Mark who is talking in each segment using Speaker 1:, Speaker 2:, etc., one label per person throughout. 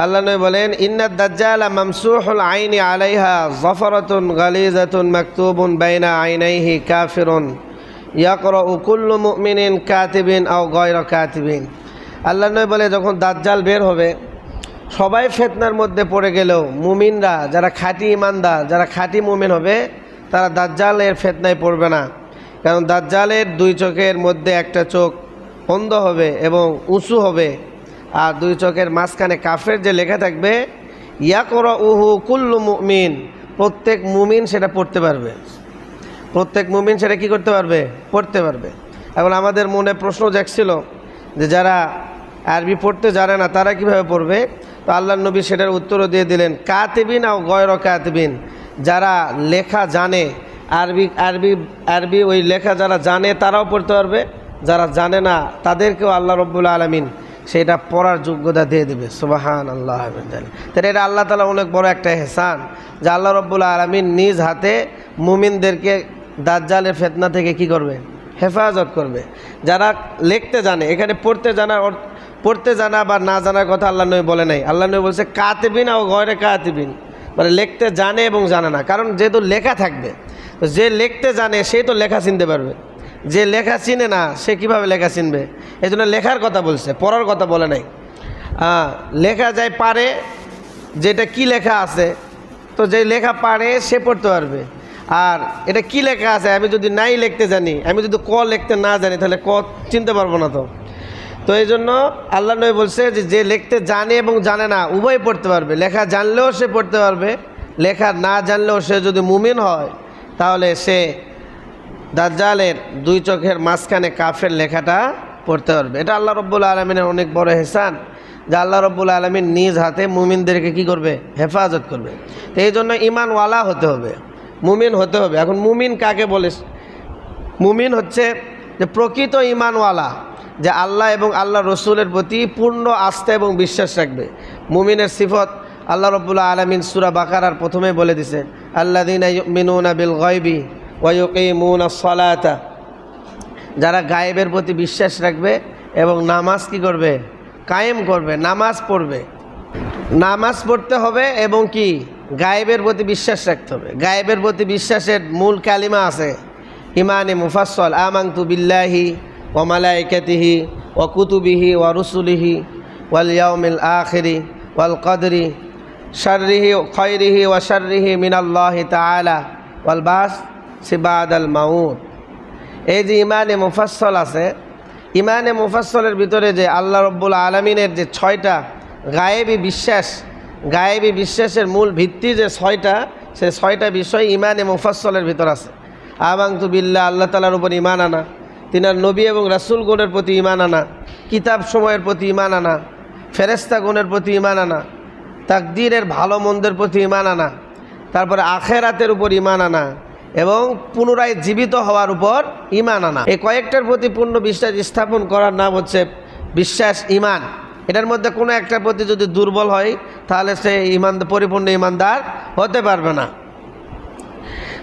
Speaker 1: আল্লাহ নবী বলেন, ইন্নাদ দাজ্জালা মামসুহুল আইনি আলাইহা যফরাতুন গালিজাতুন মাকতুবুন বাইনা আইনাইহি কাফিরুন ইয়াকরাউ কুল্লু মুমিনিন কাতিবিন আও গায়রা কাতিবিন। আল্লাহ নবী বলে, যখন দাজ্জাল বের হবে, সবাই ফিতনার মধ্যে পড়ে গেলেও মুমিনরা, যারা খাঁটি ইমানদার, যারা খাঁটি মুমিন হবে, তারা দাজ্জালের ফিতনায় পড়বে না। কারণ দাজ্জালের দুই চোখের মধ্যে একটা চোখ অন্ধ হবে এবং উঁচু হবে, আর দুই চোখের মাঝখানে কাফের যে লেখা থাকবে, ইয়াকরাউহু কুল্লু মুমিন, প্রত্যেক মুমিন সেটা পড়তে পারবে। প্রত্যেক মুমিন সেটা কী করতে পারবে? পড়তে পারবে। এখন আমাদের মনে প্রশ্ন জাগছিল যে যারা আরবি পড়তে জানে না তারা কিভাবে পড়বে? তো আল্লাহ নবী সেটার উত্তরও দিয়ে দিলেন, কাতিবিন আও গয়র কাতিবিন, যারা লেখা জানে, আরবি আরবি আরবি ওই লেখা যারা জানে তারাও পড়তে পারবে, যারা জানে না তাদেরকেও আল্লাহ রব্বুল আলামিন সেটা পড়ার যোগ্যতা দিয়ে দেবে। সুবহানাল্লাহ। তাহলে এটা আল্লাহ তাআলা অনেক বড় একটা ইহসান যে আল্লাহ রব্বুল আলামিন নিজ হাতে মুমিনদেরকে দাজ্জালের ফিতনা থেকে কি করবে? হেফাজত করবে। যারা লিখতে জানে, এখানে পড়তে জানা বা না জানার কথা আল্লাহ নবী বলে নাই। আল্লাহ নবী বলছে কাতিবিন ও গয়রে কাতিবিন, মানে লিখতে জানে এবং জানে না। কারণ যেহেতু লেখা থাকবে, তো যে লিখতে জানে সেই তো লেখা চিনতে পারবে, যে লেখা চিনে না সে কীভাবে লেখা চিনবে? এই জন্য লেখার কথা বলছে, পড়ার কথা বলে নাই। লেখা যায় পারে, যেটা কি লেখা আছে, তো যে লেখা পারে সে পড়তে পারবে। আর এটা কি লেখা আছে আমি যদি নাই লিখতে জানি, আমি যদি ক লিখতে না জানি, তাহলে ক চিনতে পারবো না। তো এই জন্য আল্লাহ নবী বলছে যে যে লিখতে জানে এবং জানে না উভয় পড়তে পারবে। লেখা জানলেও সে পড়তে পারবে, লেখা না জানলেও সে যদি মুমিন হয় তাহলে সে দাজ্জালের দুই চোখের মাঝখানে কাফের লেখাটা পড়তে পারবে। এটা আল্লাহ রব্বুল আলমিনের অনেক বড় ইহসান যে আল্লাহ রব্বুল আলমিন নিজ হাতে মুমিনদেরকে কি করবে? হেফাজত করবে। তো এই জন্য ইমানওয়ালা হতে হবে, মুমিন হতে হবে। এখন মুমিন কাকে বলে? মুমিন হচ্ছে যে প্রকৃত ইমানওয়ালা, যে আল্লাহ এবং আল্লাহ রসুলের প্রতি পূর্ণ আস্থা এবং বিশ্বাস রাখবে। মুমিনের সিফত আল্লাহ রব্বুল আলামিন সূরা বাকারার প্রথমে বলে দিছে, আল্লাযীনা ইউমিনুনা বিল গায়বি ওয়া ইউকিমুনাস সালাতা, যারা গায়েবের প্রতি বিশ্বাস রাখবে এবং নামাজ কি করবে? কায়েম করবে, নামাজ পড়বে। নামাজ পড়তে হবে এবং কি গায়েবের প্রতি বিশ্বাস রাখতে হবে। গায়েবের প্রতি বিশ্বাসের মূল কালিমা আছে ইমানে মুফাসসাল, আমানতু বিল্লাহি ওয়া মালাইকাতিহি ওয়া কুতুবিহি ওয়া রুসুলিহি ওয়াল ইয়াউমিল আখিরি ওয়াল কদরি শাররিহি খায়রিহি ওয়া শাররিহি মিনাল্লাহি তাআলা ওয়াল বাস বাদাল মাউত। এই যে ইমানে মুফাসসাল আছে, ইমানে মুফাসসালের ভিতরে যে আল্লাহ রব্বুল আলামিনের যে 6টা গায়েবী বিশ্বাস, গায়েবী বিশ্বাসের মূল ভিত্তি যে 6টা, সে 6টা বিষয় ইমানে মুফাসসালের ভিতর আছে। আমানতু বিল্লাহ, আল্লাহ তাআলার উপর ঈমান আনা, তিনার নবী এবং রাসূলগণের প্রতি ঈমান আনা, কিতাব সময়ের প্রতি ঈমান আনা, ফেরেশতাগণের প্রতি ঈমান আনা, তাকদীরের ভালো মন্দের প্রতি ঈমান আনা, তারপরে আখিরাতের উপর ঈমান আনা এবং পুনরায় জীবিত হওয়ার উপর ঈমান আনা। এই কয়েকটার প্রতি পূর্ণ বিশ্বাস স্থাপন করার নাম হচ্ছে বিশ্বাস, ঈমান। এটার মধ্যে কোনো একটার প্রতি যদি দুর্বল হয় তাহলে সে পরিপূর্ণ ঈমানদার হতে পারবে না।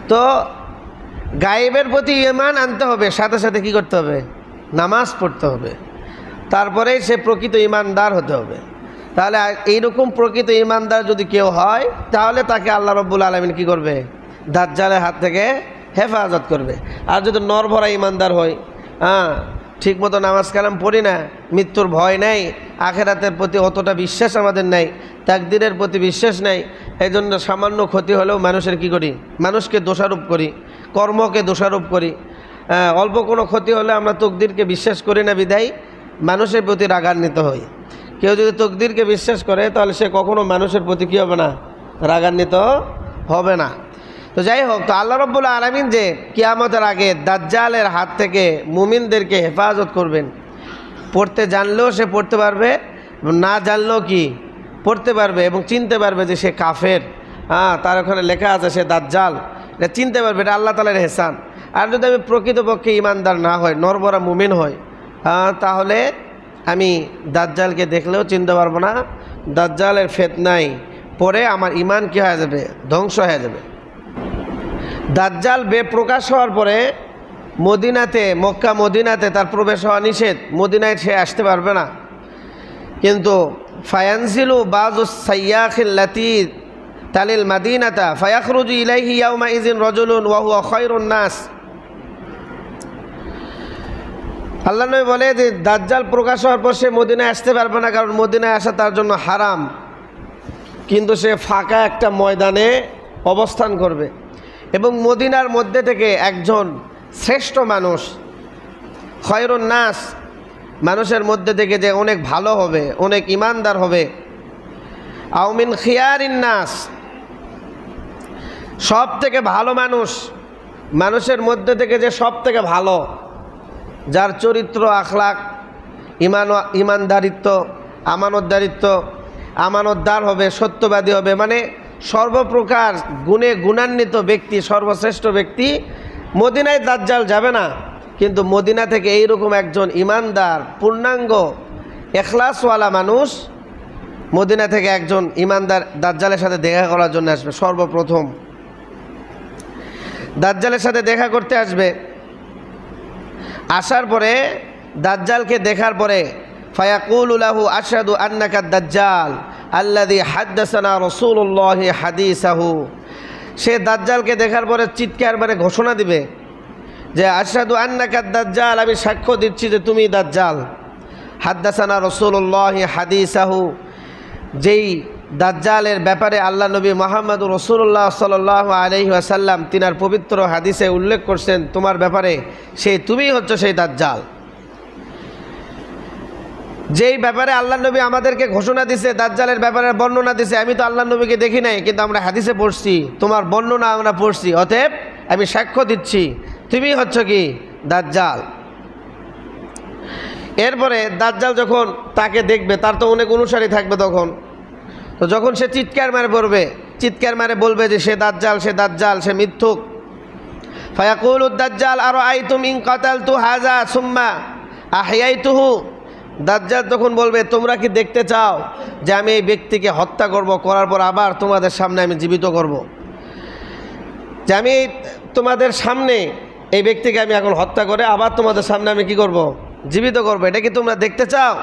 Speaker 1: তো গায়েবের প্রতি ঈমান আনতে হবে, সাথে সাথে কি করতে হবে? নামাজ পড়তে হবে, তারপরেই সে প্রকৃত ঈমানদার হতে হবে। তাহলে এইরকম প্রকৃত ঈমানদার যদি কেউ হয় তাহলে তাকে আল্লাহ রব্বুল আলামিন কি করবে? দাজ্জালের হাত থেকে হেফাজত করবে। আর যদি নরভরা ঈমানদার হয়, ঠিকমতো নামাজ কালাম পড়ি না, মৃত্যুর ভয় নাই, আখিরাতের প্রতি অতটা বিশ্বাস আমাদের নাই, তাকদীরের প্রতি বিশ্বাস নাই, এই জন্য সামান্য ক্ষতি হলেও মানুষের কি করি? মানুষকে দোষারোপ করি, কর্মকে দোষারোপ করি। অল্প কোনো ক্ষতি হলে আমরা তকদিরকে বিশ্বাস করি না, বিদায় মানুষের প্রতি রাগান্বিত হই। কেউ যদি তকদিরকে বিশ্বাস করে তাহলে সে কখনো মানুষের প্রতি কী হবে না? রাগান্বিত হবে না। তো যাই হোক, তো আল্লাহ রাব্বুল আলামিন যে কিয়ামতের আগে দাজ্জালের হাত থেকে মুমিনদেরকে হেফাজত করবেন, পড়তে জানলেও সে পড়তে পারবে, না জানলেও কি পড়তে পারবে এবং চিনতে পারবে যে সে কাফের। তার ওখানে লেখা আছে সে দাজ্জাল, এটা চিনতে পারবে। এটা আল্লাহ তাআলার ইহসান। আর যদি আমি প্রকৃতপক্ষে ঈমানদার না হয়, নরবরা মুমিন হয়, তাহলে আমি দাজ্জালকে দেখলেও চিনতে পারবো না। দাজ্জালের ফিতনায় পরে আমার ঈমান কী হয়ে যাবে? ধ্বংস হয়ে যাবে। দাজ্জাল বেপ্রকাশ হওয়ার পরে মদিনাতে, মক্কা মদিনাতে তার প্রবেশ হওয়া নিষেধ, মদিনায় সে আসতে পারবে না। কিন্তু ফায়ানজিলু বাযুস সাইয়াখিল্লাতি তালিল মাদিনাতা ফায়াখরুজু ইলাইহি ইয়াউমা ইযিন রাজুলুন ওয়া হুয়া খায়রুন নাস। আল্লাহ নবী বলে যে দাজ্জাল প্রকাশ হওয়ার পর সে মদিনায় আসতে পারবে না, কারণ মদিনায় আসা তার জন্য হারাম, কিন্তু সে ফাঁকা একটা ময়দানে অবস্থান করবে এবং মদিনার মধ্যে থেকে একজন শ্রেষ্ঠ মানুষ, খয়রুন নাস, মানুষের মধ্যে থেকে যে অনেক ভালো হবে, অনেক ইমানদার হবে, আও মিন খিয়ারিন নাস, সব থেকে ভালো মানুষ, মানুষের মধ্যে থেকে যে সব থেকে ভালো, যার চরিত্র আখলাক ইমানদারিত্ব আমানতদার হবে, সত্যবাদী হবে, মানে সর্বপ্রকার গুণে গুণান্বিত ব্যক্তি, সর্বশ্রেষ্ঠ ব্যক্তি। মদিনায় দাজ্জাল যাবে না, কিন্তু মদিনা থেকে এইরকম একজন ইমানদার পূর্ণাঙ্গ এখলাসওয়ালা মানুষ মদিনা থেকে একজন ইমানদার দাজ্জালের সাথে দেখা করার জন্য আসবে। সর্বপ্রথম দাজ্জালের সাথে দেখা করতে আসবে। আসার পরে দাজ্জালকে দেখার পরে ফায়াকুলু লাহু আশহাদু আন্নাকা দাজ্জাল আল্লাযী হাদ্দাসানা রাসূলুল্লাহ হাদিসাহু। সে দাজ্জালকে দেখার পরে চিৎকার করে ঘোষণা দিবে যে আশহাদু আন্নাকা দাজ্জাল, আমি সাক্ষ্য দিচ্ছি যে তুমি দাজ্জাল। হাদ্দাসানা রাসূলুল্লাহ হাদিসাহু, যেই দাজ্জালের ব্যাপারে আল্লাহ নবী মুহাম্মদুর রাসূলুল্লাহ সাল্লাল্লাহু আলাইহি ওয়াসাল্লাম তিনার পবিত্র হাদিসে উল্লেখ করছেন তোমার ব্যাপারে, তুমিই হচ্ছে সেই দাজ্জাল। যেই ব্যাপারে আল্লাহ নবী আমাদেরকে ঘোষণা দিছে, দাজ্জালের ব্যাপারে বর্ণনা দিছে, আমি তো আল্লাহ নবীকে দেখি নাই, কিন্তু আমরা হাদিসে পড়ছি, তোমার বর্ণনা আমরা পড়ছি, অতএব আমি সাক্ষ্য দিচ্ছি তুমি হচ্ছে কি দাজ্জাল। এরপরে দাজ্জাল যখন তাকে দেখবে, তার তো অনেক অনুসারী থাকবে তখন, তো যখন সে চিৎকার মারে বলবে যে সে দাজ্জাল, সে মিথ্যুক। ফায়াকুলু দাজ্জাল আরাআইতুম ইন কাতালতু হাযা সুম্মা আহইয়াইতুহু। দাজ্জাল তখন বলবে তোমরা কি দেখতে চাও যে আমি এই ব্যক্তিকে হত্যা করার পর আবার তোমাদের সামনে আমি জীবিত করব, যে আমি তোমাদের সামনে এই ব্যক্তিকে আমি এখন হত্যা করে আবার তোমাদের সামনে আমি কি করব, জীবিত করব, এটা কি তোমরা দেখতে চাও?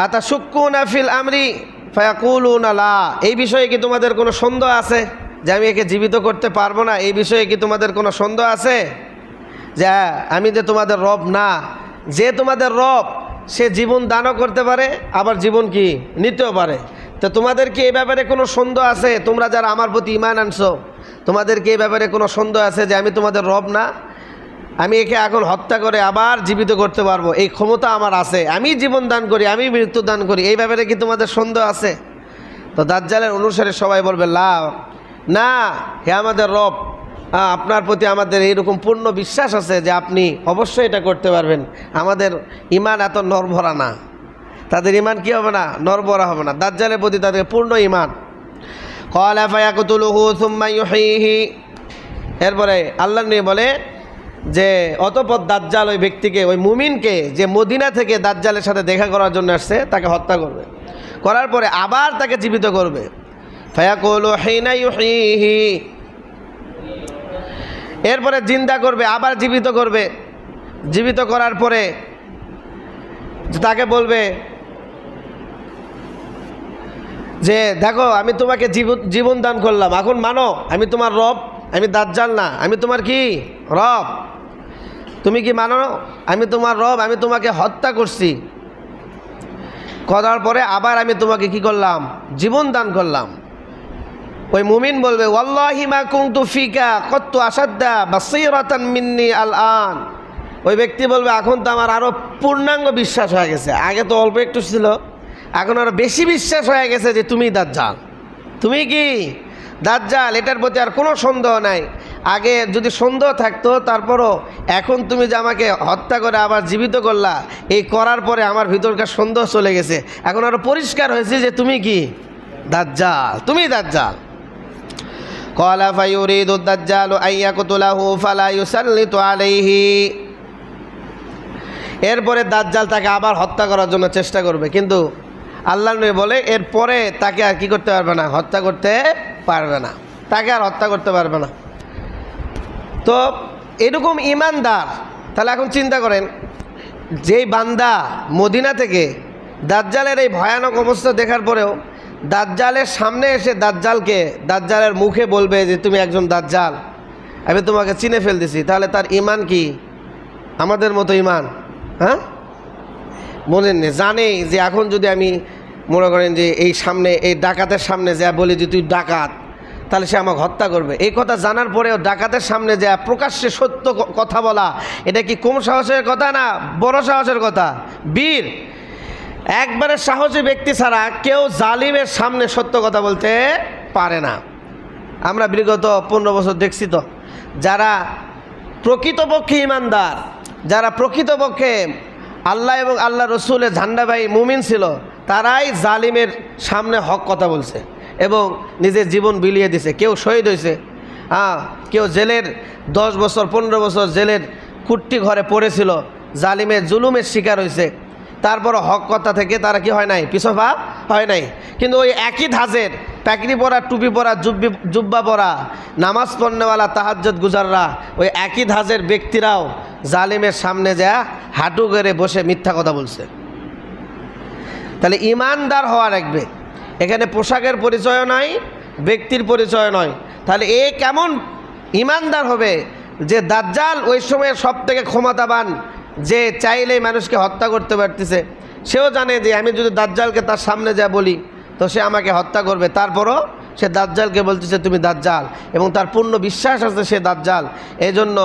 Speaker 1: আতাশুক্কুনা ফিল আমরি ফায়াকুলুনা লা। এই বিষয়ে কি তোমাদের কোনো সন্দেহ আছে যে আমি একে জীবিত করতে পারবো না? এই বিষয়ে কি তোমাদের কোনো সন্দেহ আছে যে আমি যে তোমাদের রব না? যে তোমাদের রব সে জীবন দানও করতে পারে, আবার জীবন কি নিতেও পারে। তো তোমাদের কি এই ব্যাপারে কোনো সন্দেহ আছে? তোমরা যারা আমার প্রতি ঈমান আনছো, তোমাদের কি এই ব্যাপারে কোনো সন্দেহ আছে যে আমি তোমাদের রব না? আমি একে এখন হত্যা করে আবার জীবিত করতে পারবো, এই ক্ষমতা আমার আছে, আমি জীবন দান করি, আমি মৃত্যু দান করি, এই ব্যাপারে কি তোমাদের সন্দেহ আছে? তো দাজ্জালের অনুসারে সবাই বলবে না, হে আমাদের রব, আপনার প্রতি আমাদের এইরকম পূর্ণ বিশ্বাস আছে যে আপনি অবশ্যই এটা করতে পারবেন, আমাদের ঈমান এত নরভরা না। তাদের ঈমান কি হবে না? নরভরা হবে না। দাজ্জালের প্রতি তাদের পূর্ণ ঈমান। ক্বালা ফায়াকতুলুহু সুম্মা ইউহয়িহি। এরপরে আল্লাহ নিয়ে বলে যে অতঃপর দাজ্জাল ওই ব্যক্তিকে, ওই মুমিনকে যে মদিনা থেকে দাজ্জালের সাথে দেখা করার জন্য আসছে, তাকে হত্যা করবে, করার পরে আবার তাকে জীবিত করবে। ফায়াকুলু হিনা ইউহয়িহি। এরপরে জিন্দা করবে, আবার জীবিত করবে, জীবিত করার পরে তাকে বলবে যে দেখো আমি তোমাকে জীবন দান করলাম, এখন মানো আমি তোমার রব, আমি দাজ্জাল না, আমি তোমার কি রব, তুমি কি মানো আমি তোমার রব, আমি তোমাকে হত্যা করছি, করার পরে আবার আমি তোমাকে কি করলাম, জীবন দান করলাম। ওই মুমিন বলবে ওয়াল্লাহি মা কুনতু ফিকা কত্তু আসাদ্দা বাসীরাতান মিন্নি আলআন। ওই ব্যক্তি বলবে এখন তো আমার আরও পূর্ণাঙ্গ বিশ্বাস হয়ে গেছে, আগে তো অল্প একটু ছিল, এখন আরও বেশি বিশ্বাস হয়ে গেছে যে তুমি দাজ্জাল, তুমি কি দাজ্জাল, এটার প্রতি আর কোনো সন্দেহ নাই। আগে যদি সন্দেহ থাকতো তারপরও এখন তুমি যে আমাকে হত্যা করে আবার জীবিত করলা, এই করার পরে আমার ভিতরকার সন্দেহ চলে গেছে, এখন আরও পরিষ্কার হয়েছে যে তুমি কি দাজ্জাল, তুমি দাজ্জাল। ক্বালা ফায়ুরিদু দাজ্জালু আন ইয়াকতুলাহু ফালা ইউসাল্লিতু আলাইহি। এরপরে দাজ্জাল তাকে আবার হত্যা করার জন্য চেষ্টা করবে, কিন্তু আল্লাহ নবী বলে এরপরে তাকে আর কি করতে পারবে না, হত্যা করতে পারবে না, তাকে আর হত্যা করতে পারবে না। তো এরকম ঈমানদার, তাহলে এখন চিন্তা করেন যেই বান্দা মদিনা থেকে দাজ্জালের এই ভয়ানক অবস্থা দেখার পরেও দাজ্জালের সামনে এসে দাজ্জালের মুখে বলবে যে তুমি একজন দাজ্জাল, আমি তোমাকে চিনে ফেলতেছি, তাহলে তার ঈমান কি আমাদের মতো ঈমান? হ্যাঁ, মনে নেই, জানে যে এখন যদি আমি মনে করেন যে এই ডাকাতের সামনে যা বলি যে তুই ডাকাত, তাহলে সে আমাকে হত্যা করবে। এই কথা জানার পরেও ডাকাতের সামনে যা প্রকাশ্যে সত্য কথা বলা, এটা কি কম সাহসের কথা না বড় সাহসের কথা? বীর একবারে সাহসী ব্যক্তি ছাড়া কেউ জালিমের সামনে সত্য কথা বলতে পারে না। আমরা বিগত 15 বছর দেখছি তো, যারা প্রকৃতপক্ষে ইমানদার, যারা প্রকৃতপক্ষে আল্লাহ এবং আল্লাহ রসুলের ঝান্ডাবাহী মুমিন ছিল, তারাই জালিমের সামনে হক কথা বলছে এবং নিজের জীবন বিলিয়ে দিছে। কেউ শহীদ হয়েছে, কেউ জেলের 10 বছর 15 বছর জেলের কুট্টি ঘরে পড়েছিল, জালিমের জুলুমের শিকার হয়েছে, তারপর হক কথা থেকে তারা কি হয় নাই, পিছপা হয় নাই। কিন্তু ওই একই ধাঁচের প্যাকড়ি পরা, টুপি পরা, জুব্বা পরা, নামাজ পড়নেওয়ালা, তাহাজ্জুদ গুজাররা, ওই একই ধাঁচের ব্যক্তিরাও জালিমের সামনে যা হাঁটু গেড়ে বসে মিথ্যা কথা বলছে। তাহলে ইমানদার হওয়া রাখবে, এখানে পোশাকের পরিচয় নয়, ব্যক্তির পরিচয় নয়। তাহলে এ কেমন ইমানদার হবে যে দাজ্জাল ওই সময় সব থেকে ক্ষমতাবান, যে চাইলেই মানুষকে হত্যা করতে পারতেছে। সেও জানে যে আমি যদি দাজ্জালকে তার সামনে যা বলি তো সে আমাকে হত্যা করবে, তারপরও সে দাজ্জালকে বলতেছে তুমি দাজ্জাল, এবং তার পূর্ণ বিশ্বাস আছে সে দাজ্জাল। এই জন্য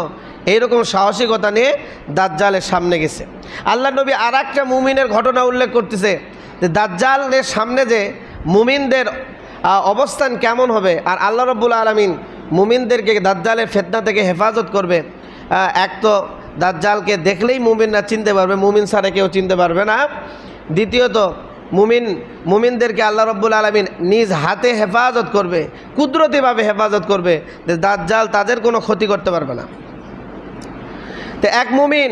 Speaker 1: এইরকম সাহসিকতা নিয়ে দাজ্জালের সামনে গেছে। আল্লাহ নবী আর একটা মুমিনের ঘটনা উল্লেখ করতেছে যে দাজ্জালের সামনে যে মুমিনদের অবস্থান কেমন হবে, আর আল্লাহ রাব্বুল আলামিন মুমিনদেরকে দাজ্জালের ফিতনা থেকে হেফাজত করবে। এক তো দাজ্জালকে দেখলেই মুমিনরা চিনতে পারবে, মুমিন ছাড়া কেউ চিনতে পারবে না। দ্বিতীয়ত মুমিনদেরকে আল্লাহ রাব্বুল আলামিন নিজ হাতে হেফাজত করবে, কুদরতিভাবে হেফাজত করবে, যে দাজ্জাল তাদের কোনো ক্ষতি করতে পারবে না। তো এক মুমিন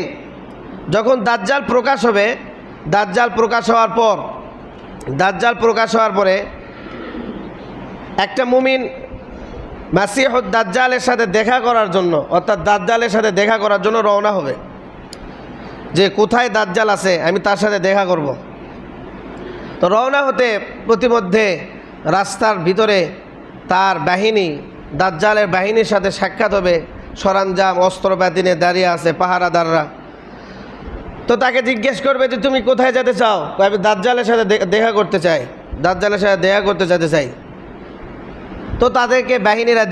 Speaker 1: যখন দাজ্জাল প্রকাশ হবে, দাজ্জাল প্রকাশ হওয়ার পরে একটা মুমিন মাসিহুদ দাজ্জালের সাথে দেখা করার জন্য, অর্থাৎ দাজ্জালের সাথে দেখা করার জন্য রওনা হবে, যে কোথায় দাজ্জাল আছে আমি তার সাথে দেখা করব। তো রওনা হতে প্রতিমধ্যে রাস্তার ভিতরে তার বাহিনী, দাজ্জালের বাহিনীর সাথে সাক্ষাৎ হবে। সরঞ্জাম অস্ত্রপাতি নিয়ে দাঁড়িয়ে আছে পাহারাদাররা। তো তাকে জিজ্ঞেস করবে যে তুমি কোথায় যেতে চাও? আমি দাজ্জালের সাথে দেখা করতে চাই, দাজ্জালের সাথে দেখা করতে যেতে চাই। তো তাদেরকে বাহিনীরা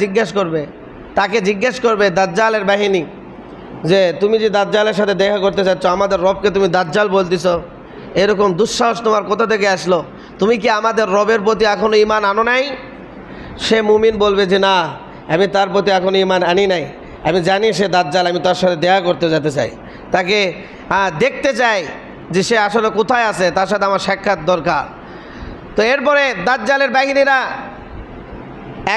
Speaker 1: তাকে জিজ্ঞেস করবে দাজ্জালের বাহিনী যে তুমি যে দাজ্জালের সাথে দেখা করতে চাচ্ছ, আমাদের রবকে তুমি দাজ্জাল বলতেছ, এরকম দুঃসাহস তোমার কোথা থেকে আসলো? তুমি কি আমাদের রবের প্রতি এখনও ঈমান আনো নাই? সে মুমিন বলবে যে না, আমি তার প্রতি এখনও ঈমান আনি নাই, আমি জানি সে দাজ্জাল, আমি তার সাথে দেখা করতে যেতে চাই, তাকে দেখতে চাই যে সে আসলে কোথায় আছে, তার সাথে আমার সাক্ষাৎ দরকার। তো এরপরে দাজ্জালের বাহিনীরা,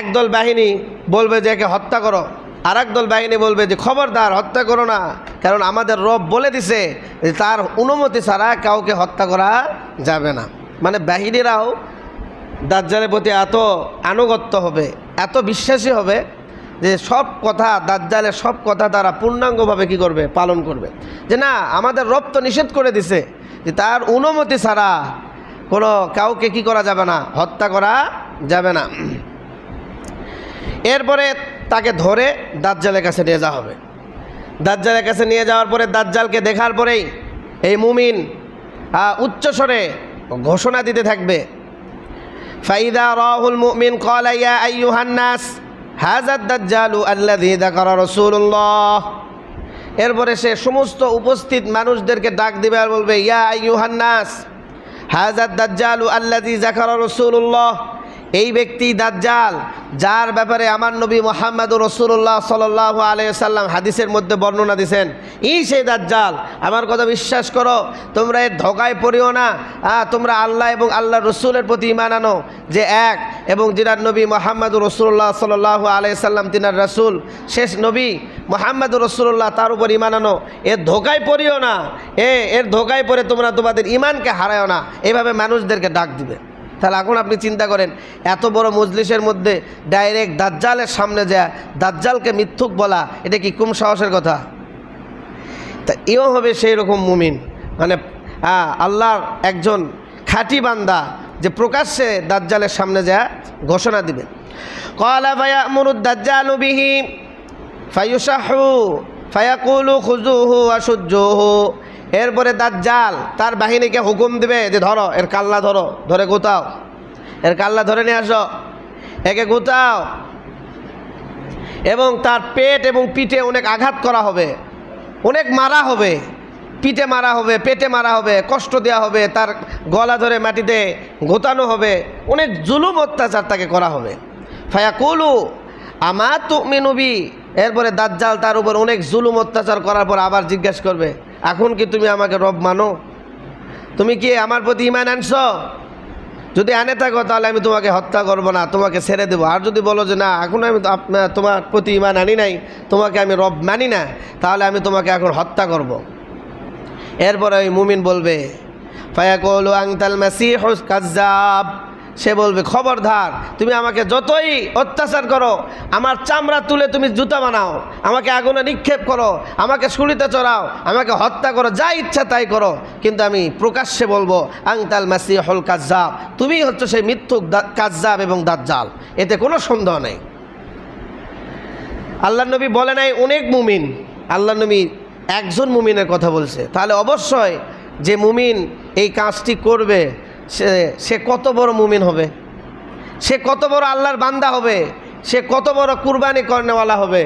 Speaker 1: একদল বাহিনী বলবে যে একে হত্যা করো, আর একদল বাহিনী বলবে যে খবরদার হত্যা করো না, কারণ আমাদের রব বলে দিছে যে তার অনুমতি ছাড়া কাউকে হত্যা করা যাবে না। মানে বাহিনীরাও দাজ্জালের প্রতি এত আনুগত্য হবে, এত বিশ্বাসী হবে যে সব কথা, দাজ্জালের সব কথা তারা পূর্ণাঙ্গভাবে কি করবে, পালন করবে। যে না, আমাদের রব তো নিষেধ করে দিছে যে তার অনুমতি ছাড়া কোনো কাউকে কি করা যাবে না, হত্যা করা যাবে না। এরপরে তাকে ধরে দাজ্জালের কাছে নিয়ে যাওয়া হবে। দাজ্জালের কাছে নিয়ে যাওয়ার পরে দাজ্জালকে দেখার পরেই এই মুমিন উচ্চস্বরে ঘোষণা দিতে থাকবে, ফাইদা রাহুল মুমিন ক্বালা ইয়া আইয়ুহান নাস হাযা দাজ্জালু আল্লাযী যাকারা রাসূলুল্লাহ। এরপরে সে সমস্ত উপস্থিত মানুষদেরকে ডাক দিবে আর বলবে, ইয়া আইয়ুহান নাস হাযা দাজ্জালু আল্লাযী যাকারা রাসূলুল্লাহ, এই ব্যক্তি দাজ্জাল যার ব্যাপারে আমার নবী মুহাম্মদুর রাসূলুল্লাহ সাল্লাল্লাহু আলাইহি ওয়াসাল্লাম হাদিসের মধ্যে বর্ণনা দিয়েছেন, এই সেই দাজ্জাল। আমার কথা বিশ্বাস করো, তোমরা এর ধোঁকায় পড়িও না। তোমরা আল্লাহ এবং আল্লাহ রসুলের প্রতি ঈমান আনো যে এক, এবং যিনার নবী মুহাম্মদুর রাসূলুল্লাহ সাল্লাল্লাহু আলাইহি ওয়াসাল্লাম তিনার রাসূল, শেষ নবী মুহাম্মদুর রাসূলুল্লাহ, তার উপর ঈমান আনো। এর ধোঁকায় পড়িও না, এর ধোঁকায় পড়ে তোমরা তোমাদের ঈমানকে হারায়ও না। এভাবে মানুষদেরকে ডাক দিবে। তাহলে এখন আপনি চিন্তা করেন, এত বড় মজলিসের মধ্যে ডাইরেক্ট দাজ্জালের সামনে যায় দাজ্জালকে মিথ্যুক বলা, এটা কি কম সাহসের কথা? তা এও হবে সেই রকম মুমিন, মানে আল্লাহর একজন খাঁটি বান্দা যে প্রকাশ্যে দাজ্জালের সামনে যা ঘোষণা দিবে। ক্বালা ফায়ামুরুদ দাজ্জালু বিহি ফায়ুশাহু ফায়াকুলু খুযুহু ওয়াশুজ্জুহু। এরপরে দাজ্জাল তার বাহিনীকে হুকুম দিবে যে ধরো এর কাল্লা, ধরে গোতাও, এর কাল্লা ধরে নিয়ে আসো, একে গোতাও, এবং তার পেট এবং পিঠে অনেক আঘাত করা হবে, অনেক মারা হবে, পিঠে মারা হবে, পেটে মারা হবে, কষ্ট দেওয়া হবে, তার গলা ধরে মাটিতে গোতানো হবে, অনেক জুলুম অত্যাচার তাকে করা হবে। ফায়াকুলু আমা তুমিনু বি। এরপরে দাজ্জাল তার উপর অনেক জুলুম অত্যাচার করার পর আবার জিজ্ঞাসা করবে, এখন কি তুমি আমাকে রব মানো? তুমি কি আমার প্রতি ঈমান আনছো? যদি আনে থাকো তাহলে আমি তোমাকে হত্যা করব না, তোমাকে ছেড়ে দেবো। আর যদি বলো যে না, এখন আমি তোমার প্রতি ঈমান আনি নাই, তোমাকে আমি রব মানি না, তাহলে আমি তোমাকে এখন হত্যা করব। এরপরে ওই মুমিন বলবে ফায়াকুলু আনতাল মাসীহুল কাজ্জাব। সে বলবে খবরদার, তুমি আমাকে যতই অত্যাচার করো, আমার চামড়া তুলে তুমি জুতা বানাও, আমাকে আগুনে নিক্ষেপ করো, আমাকে শুলিতে চড়াও, আমাকে হত্যা করো, যা ইচ্ছা তাই করো, কিন্তু আমি প্রকাশ্যে বলবো আনতাল মাসীহুল কাজ্জাব, তুমি হচ্ছে সেই মিথ্যুক কাজ্জাব এবং দাজ্জাল, এতে কোনো সন্দেহ নেই। আল্লাহর নবী বলে নাই অনেক মুমিন, আল্লাহর নবী একজন মুমিনের কথা বলছে। তাহলে অবশ্যই যে মুমিন এই কাজটি করবে সে কত বড় মুমিন হবে, সে কত বড় আল্লাহর বান্দা হবে, সে কত বড় কুরবানি করনেওয়ালা হবে,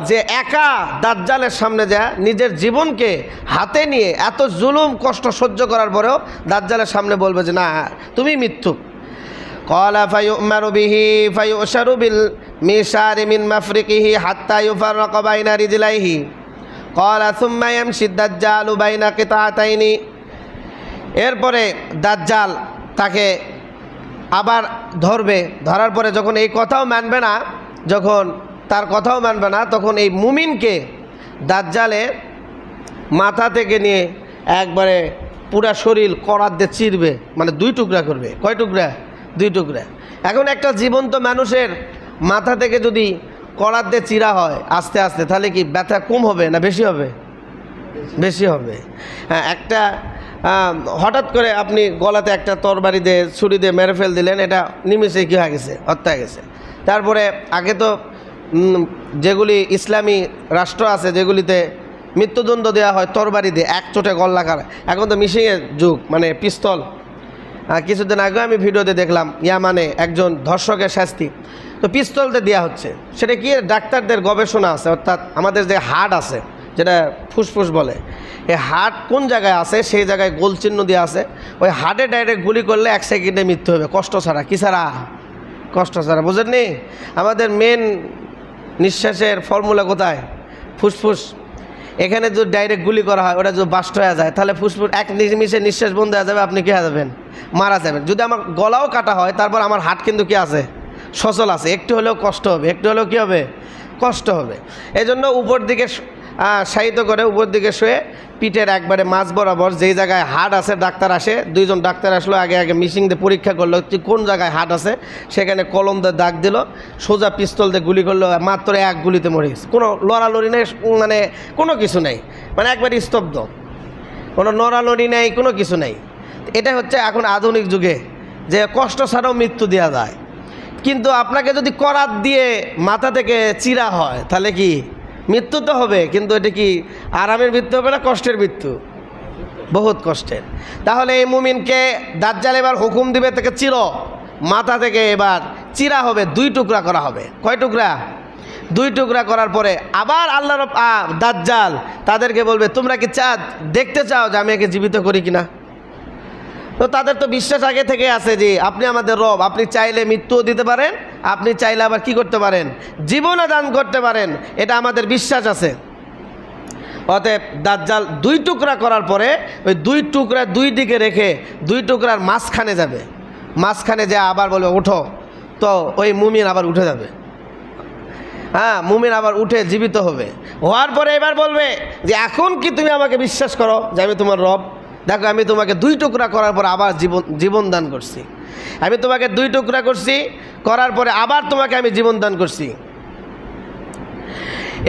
Speaker 1: যে একা দাজ্জালের সামনে যা নিজের জীবনকে হাতে নিয়ে এত জুলুম কষ্ট সহ্য করার পরেও দাজ্জালের সামনে বলবে যে না, তুমি মিথ্যুক। ক্বালা ফায়ুমারু বিহি ফায়ুশারু বিল মিশারি মিন মাফরিকিহি হাত্তা ইউফাররাকা বাইনা রিজলাইহি। ক্বালা সুম্মা ইয়ামশি দাজ্জালু বাইনা কিতাতাইনি। এরপরে দাজ্জাল তাকে আবার ধরবে, ধরার পরে যখন এই কথাও মানবে না, যখন তার কথাও মানবে না, তখন এই মুমিনকে দাজ্জালে মাথা থেকে নিয়ে একবারে পুরা শরীর করাত দিয়ে চিরবে, মানে দুই টুকরা করবে। কয় টুকরা? দুই টুকরা। এখন একটা জীবন্ত মানুষের মাথা থেকে যদি করাত দিয়ে চিরা হয় আস্তে আস্তে, তাহলে কি ব্যথা কম হবে না বেশি হবে? বেশি হবে। হ্যাঁ, একটা হঠাৎ করে আপনি গলাতে একটা তরবারি দিয়ে ছুরি দিয়ে মেরে ফেল দিলেন, এটা নিমিষে কী হয়ে গেছে? হত্যা হয়ে গেছে। তারপরে আগে তো যেগুলি ইসলামী রাষ্ট্র আছে যেগুলিতে মৃত্যুদণ্ড দেওয়া হয় তরবারি দিয়ে, এক চোটে গলা কাটা। এখন তো মিশিংয়ের যুগ, মানে পিস্তল। কিছুদিন আগে আমি ভিডিওতে দেখলাম ইয়ামানে একজন ধর্ষকের শাস্তি তো পিস্তলতে দেওয়া হচ্ছে। সেটা কি? ডাক্তারদের গবেষণা আছে, অর্থাৎ আমাদের যে হার্ট আছে, যেটা ফুসফুস বলে, এই হার্ট কোন জায়গায় আছে সেই জায়গায় গোল চিহ্ন দিয়ে আছে। ওই হার্টে ডাইরেক্ট গুলি করলে 1 সেকেন্ডে মৃত্যু হবে, কষ্ট ছাড়া। কি ছাড়া? কষ্ট ছাড়া। বুঝেননি? আমাদের মেন নিঃশ্বাসের ফর্মুলা কোথায়? ফুসফুস। এখানে যদি ডাইরেক্ট গুলি করা হয়, ওটা যদি বাস্ট হয়ে যায়, তাহলে ফুসফুস এক নিমিষে নিঃশ্বাস বন্ধ হয়ে যাবে, আপনি কী হয়ে যাবেন? মারা যাবেন। যদি আমার গলাও কাটা হয়, তারপর আমার হার্ট কিন্তু কি আছে? সচল আছে। একটু হলেও কষ্ট হবে, একটু হলেও কী হবে? কষ্ট হবে। এই জন্য উপর দিকে শায়িত করে, উপর দিকে শুয়ে পিঠের একবারে মাঝ বরাবর যেই জায়গায় হার্ট আছে, ডাক্তার আসে, 2 জন ডাক্তার আসলো, আগে মিশিং দিয়ে পরীক্ষা করলো কোন জায়গায় হার্ট আছে, সেখানে কলম দিয়ে দাগ দিল, সোজা পিস্তল দিয়ে গুলি করলো, মাত্র 1 গুলিতে মরে গেছে। কোনো লড়ালড়ি নেই, মানে কোনো কিছু নেই, মানে একবারে স্তব্ধ, কোনো নড়ালড়ি নেই, কোনো কিছু নেই। এটা হচ্ছে এখন আধুনিক যুগে যে কষ্ট ছাড়াও মৃত্যু দেওয়া যায়। কিন্তু আপনাকে যদি করাত দিয়ে মাথা থেকে চিরা হয়, তাহলে কি মৃত্যু তো হবে, কিন্তু এটা কি আরামের মৃত্যু হবে না কষ্টের মৃত্যু? বহুত কষ্টের। তাহলে এই মুমিনকে দাজ্জাল এবার হুকুম দিবে থেকে চিরো, মাথা থেকে এবার চিরা হবে, 2 টুকরা করা হবে। কয় টুকরা? 2 টুকরা করার পরে আবার আল্লাহর দাজ্জাল তাদেরকে বলবে তোমরা কি দেখতে চাও যে আমি একে জীবিত করি কিনা? তো তাদের তো বিশ্বাস আগে থেকে আছে যে আপনি আমাদের রব, আপনি চাইলে মৃত্যুও দিতে পারেন, আপনি চাইলে আবার কি করতে পারেন? জীবনও দান করতে পারেন, এটা আমাদের বিশ্বাস আছে। অতএব দাজ্জাল 2 টুকরা করার পরে ওই 2 টুকরা 2 দিকে রেখে 2 টুকরার মাঝখানে যাবে, মাঝখানে যা আবার বলবে ওঠো, তো ওই মুমিন আবার উঠে যাবে। হ্যাঁ, মুমিন আবার উঠে জীবিত হবে। হওয়ার পরে এবার বলবে যে এখন কি তুমি আমাকে বিশ্বাস করো যে আমি তোমার রব? দেখো, আমি তোমাকে 2 টুকরা করার পর আবার জীবন দান করছি, আমি তোমাকে 2 টুকরা করছি, করার পরে আবার তোমাকে আমি জীবন দান করছি।